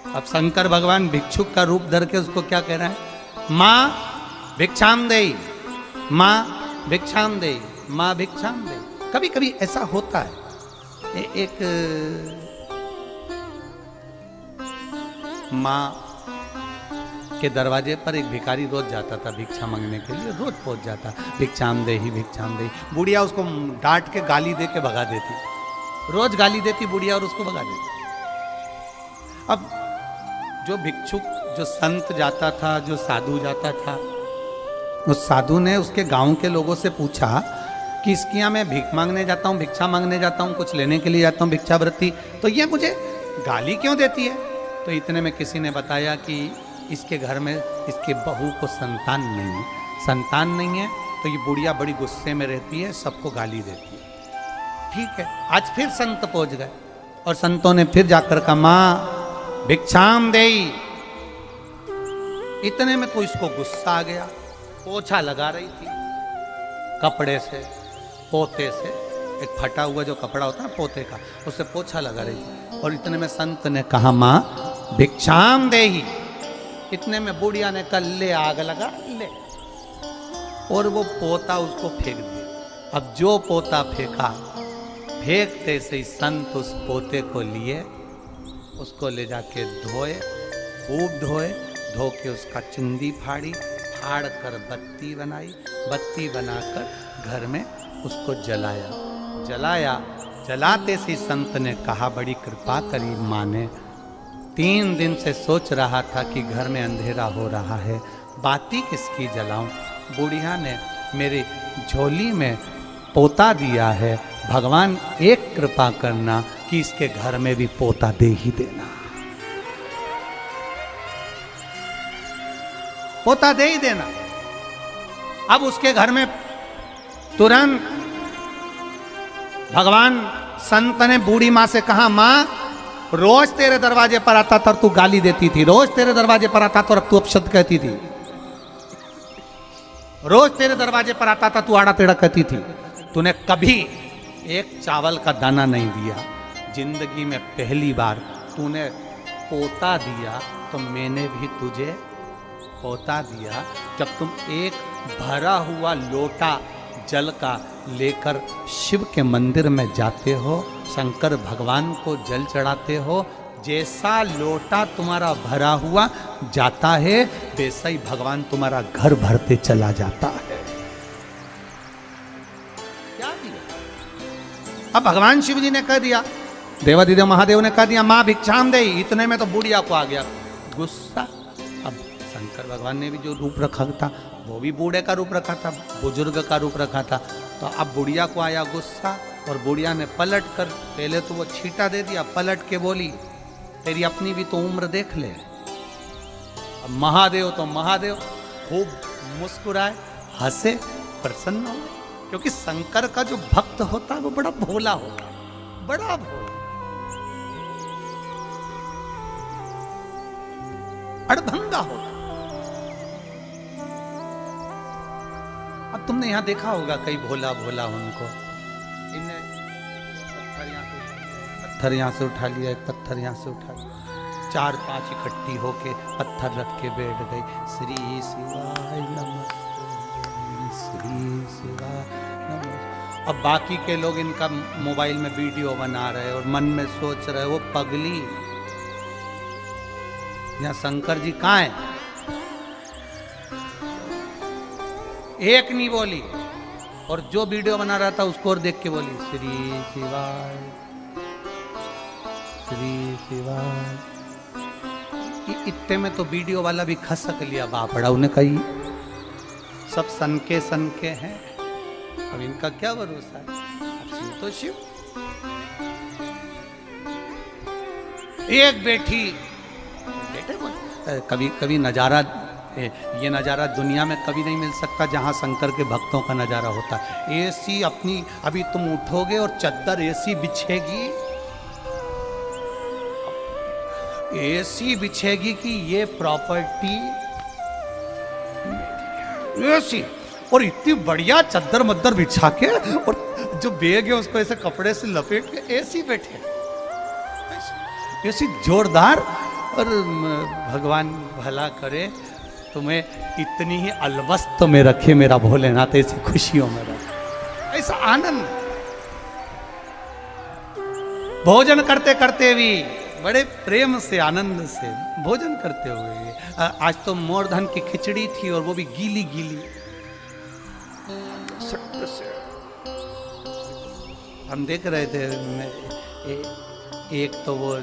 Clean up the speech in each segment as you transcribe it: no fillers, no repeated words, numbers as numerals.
अब शंकर भगवान भिक्षुक का रूप धर के उसको क्या कह रहा है? माँ भिक्षाम दे, माँ भिक्षाम दे, माँ भिक्षाम दे। कभी कभी ऐसा होता है। एक माँ के दरवाजे पर एक भिखारी रोज जाता था भिक्षा मांगने के लिए, रोज पहुंच जाता, भिक्षाम दे ही भिक्षाम दे। बुढ़िया उसको डांट के गाली दे के भगा देती, रोज गाली देती बुढ़िया और उसको भगा देती। अब जो भिक्षुक, जो संत जाता था, जो साधु जाता था, उस साधु ने उसके गांव के लोगों से पूछा कि इसके यहाँ मैं भीख मांगने जाता हूँ, भिक्षा मांगने जाता हूँ, कुछ लेने के लिए जाता हूँ भिक्षावृत्ति, तो ये मुझे गाली क्यों देती है? तो इतने में किसी ने बताया कि इसके घर में इसके बहू को संतान नहीं है, संतान नहीं है तो ये बुढ़िया बड़ी गुस्से में रहती है, सबको गाली देती है। ठीक है, आज फिर संत पहुंच गए और संतों ने फिर जाकर कहा माँ भिक्षाम देई। इतने में तो इसको गुस्सा आ गया, पोछा लगा रही थी कपड़े से, पोते से, एक फटा हुआ जो कपड़ा होता है ना पोते का, उससे पोछा लगा रही थी। और इतने में संत ने कहा माँ भिक्षाम देही। इतने में बुढ़िया ने कहा ले आग लगा ले, और वो पोता उसको फेंक दिया। अब जो पोता फेंका, फेंकते से ही संत उस पोते को लिए, उसको ले जाके धोए, खूब धोए, धो के उसका चुंदी फाड़ी, फाड़ कर बत्ती बनाई, बत्ती बनाकर घर में उसको जलाया। जलाया, जलाते से संत ने कहा बड़ी कृपा करी माँ ने, 3 दिन से सोच रहा था कि घर में अंधेरा हो रहा है, बाती किसकी जलाऊं? बुढ़िया ने मेरी झोली में पोता दिया है, भगवान एक कृपा करना कि इसके घर में भी पोता दे ही देना, पोता दे ही देना। अब उसके घर में तुरंत भगवान संत ने बूढ़ी माँ से कहा माँ रोज तेरे दरवाजे पर आता था तू गाली देती थी, रोज तेरे दरवाजे पर आता था तू अपशब्द कहती थी, रोज तेरे दरवाजे पर आता था तू आड़ा टेढ़ा कहती थी, तूने कभी एक चावल का दाना नहीं दिया, जिंदगी में पहली बार तूने पोता दिया, तो मैंने भी तुझे पोता दिया। जब तुम एक भरा हुआ लोटा जल का लेकर शिव के मंदिर में जाते हो, शंकर भगवान को जल चढ़ाते हो, जैसा लोटा तुम्हारा भरा हुआ जाता है वैसा ही भगवान तुम्हारा घर भरते चला जाता है। क्या दिया? अब भगवान शिव जी ने कह दिया, देवाधिदेव महादेव ने कह दिया माँ भिक्षाम दे। इतने में तो बुढ़िया को आ गया गुस्सा। अब शंकर भगवान ने भी जो रूप रखा था वो भी बूढ़े का रूप रखा था, बुजुर्ग का रूप रखा था, तो अब बुढ़िया को आया गुस्सा और बुढ़िया ने पलट कर, पहले तो वो छींटा दे दिया, पलट के बोली तेरी अपनी भी तो उम्र देख ले। अब महादेव तो महादेव खूब मुस्कुराए, हंसे, प्रसन्न हो, क्योंकि शंकर का जो भक्त होता है वो बड़ा भोला होता है, बड़ा भोला, अड़भंगा होता। अब तुमने यहां देखा होगा कई भोला भोला उनको, इन्हें पत्थर यहां से उठा लिया, एक पत्थर यहां से उठा लिया, 4-5 इकट्ठी होके पत्थर रख के बैठ गई, श्री शिवाय नमः, श्री शिवाय नमः। अब बाकी के लोग इनका मोबाइल में वीडियो बना रहे और मन में सोच रहे वो पगली, यहाँ शंकर जी कहाँ है? एक नहीं बोली, और जो वीडियो बना रहा था उसको और देख के बोली श्री शिवाय, श्री शिवाय। इतने में तो वीडियो वाला भी खसक लिया बापड़ा, उन्हें कही सब सन के हैं, अब इनका क्या भरोसा है, अब शिव तो शिव। एक बेटी बेटे कभी कभी नजारा, ये नज़ारा दुनिया में कभी नहीं मिल सकता जहाँ शंकर के भक्तों का नज़ारा होता है। एसी अपनी, अभी तुम उठोगे और चद्दर एसी बिछेगी, एसी बिछेगी कि ये प्रॉपर्टी एसी, और इतनी बढ़िया चद्दर मद्दर बिछा के, और जो बैग है उसको ऐसे कपड़े से लपेट के एसी बैठे, एसी जोरदार और भगवान भला करे तुम्हें इतनी ही अलवस्त में रखे मेरा भोलेनाथ, ऐसी खुशियों में रखे, ऐसा आनंद। भोजन करते करते भी बड़े प्रेम से आनंद से भोजन करते हुए, आज तो मोरधन की खिचड़ी थी और वो भी गीली गीली, सख्त से हम देख रहे थे। एक तो वो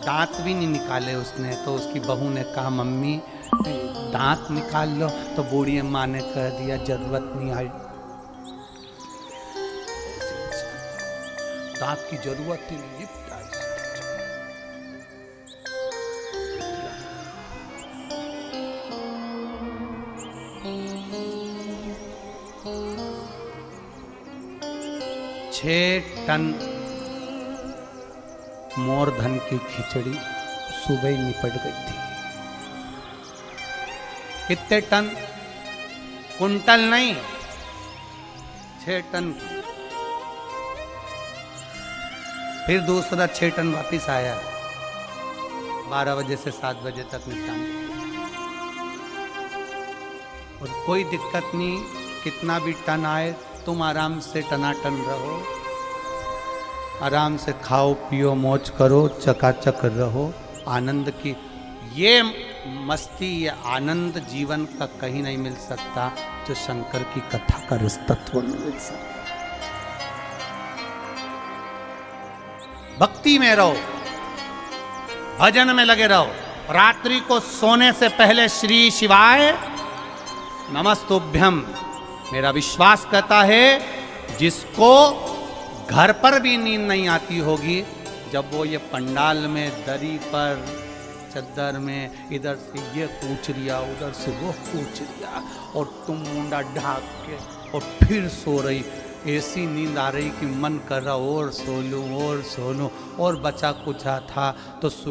दांत भी नहीं निकाले उसने, तो उसकी बहू ने कहा मम्मी दांत निकाल लो, तो बूढ़ी अम्मा ने कह दिया जरूरत नहीं आई, दांत की जरूरत ही नहीं। छह टन मोरधन की खिचड़ी सुबह ही निपट गई थी। कितने टन? कुंटल नहीं, 6 टन की। फिर दूसरा 6 टन वापिस आया, 12 बजे से 7 बजे तक निपटाने। और कोई दिक्कत नहीं, कितना भी टन आए तुम आराम से टनाटन रहो, आराम से खाओ पियो मौज करो, चकाचक रहो। आनंद की ये मस्ती, ये आनंद जीवन का कहीं नहीं मिल सकता जो शंकर की कथा का रस तत्व में मिल सकता। भक्ति में रहो, भजन में लगे रहो। रात्रि को सोने से पहले श्री शिवाय नमस्तुभ्यम। मेरा विश्वास कहता है जिसको घर पर भी नींद नहीं आती होगी, जब वो ये पंडाल में दरी पर चद्दर में इधर से ये कूच लिया उधर से वो कूच लिया और तुम मुंडा ढाक के और फिर सो रही, ऐसी नींद आ रही कि मन कर रहा और सो लूं और सो लूं, और बचा कुचा था तो